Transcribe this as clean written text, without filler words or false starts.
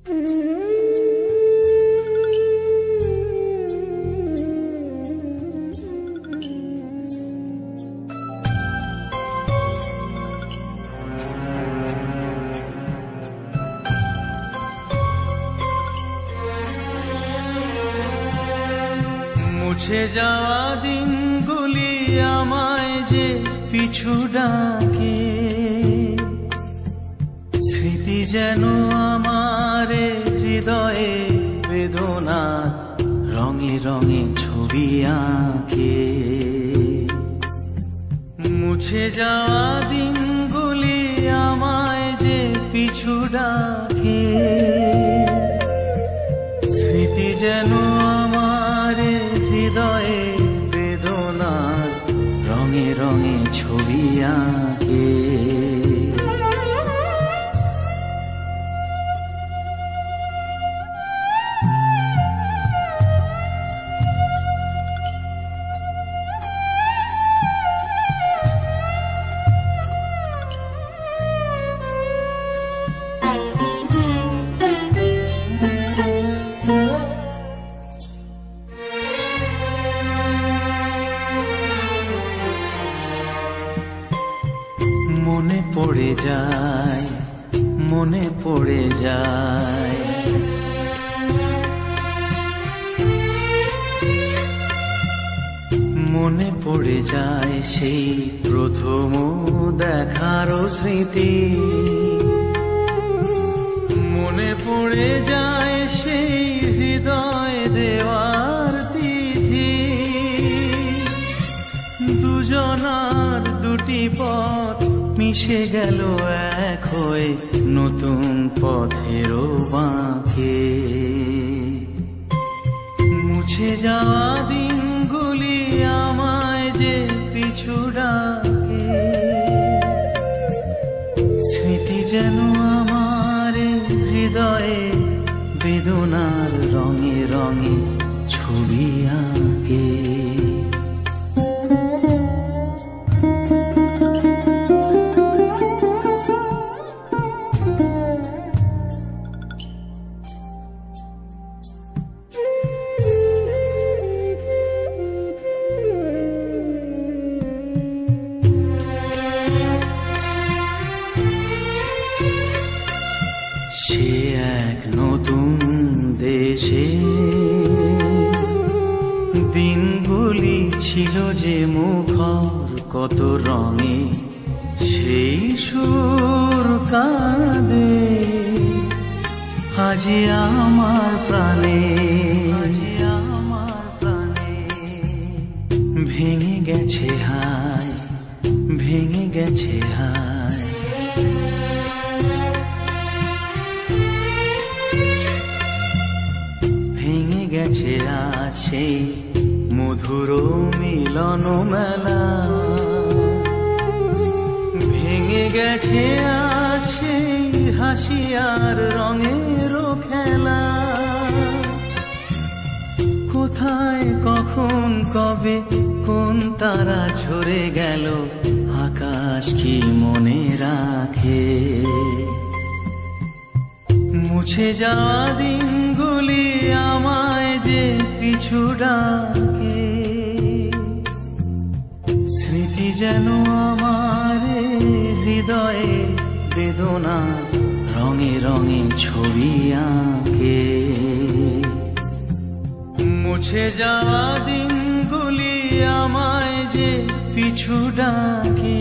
মুছে যাওয়া দিনগুলি আমায় যে পিছু ডাকে, স্মৃতি যেন আমার হৃদয়ে বেদনা রঙে রঙে ছবি আঁকে। মুছে যাওয়া দিনগুলি আমায় যে পিছু ডাকে, স্মৃতি যেন আমার হৃদয়ে বেদনার রঙে রঙে ছবি আঁকে। মনে পড়ে যায়, মনে পড়ে যায়, মনে পড়ে যায় সেই প্রথম দেখার স্মৃতি। মনে পড়ে যায় সেই হৃদয় দেওয়ার তিথি। দুজনার দুটি পথ মিশে গেল এক হয়ে নতুন পথের বাঁকে। মুছে যাওয়া দিনগুলি আমায় যে পিছু ডাকে, স্মৃতি যেন আমার হৃদয়ে বেদনার রঙে রঙে ছবি আঁকে। সে এক নতুন দেশে দিনগুলি ছিল যে মুখর কত রঙে, সেই সুর কাঁদে আজি আমার প্রাণে, আজি আমার প্রাণে। ভেঙে গেছে হায়, ভেঙে গেছে হায়, ভেঙে গেছে আছে মধুর মিলন মেলা। ভেঙে গেছে আছে হাসি আর রঙের খেলা। কোথায় কখন কবে কোন তারা ঝরে গেল, আকাশ কি মনে রাখে। মুছে যাওয়া দিনগুলি আমায় যে পিছু ডাকে, স্মৃতি যেন আমার হৃদয়ে বেদনা রঙে রঙে ছবি আঁকে। মুছে যাওয়া দিনগুলি আমায় যে পিছু ডাকে।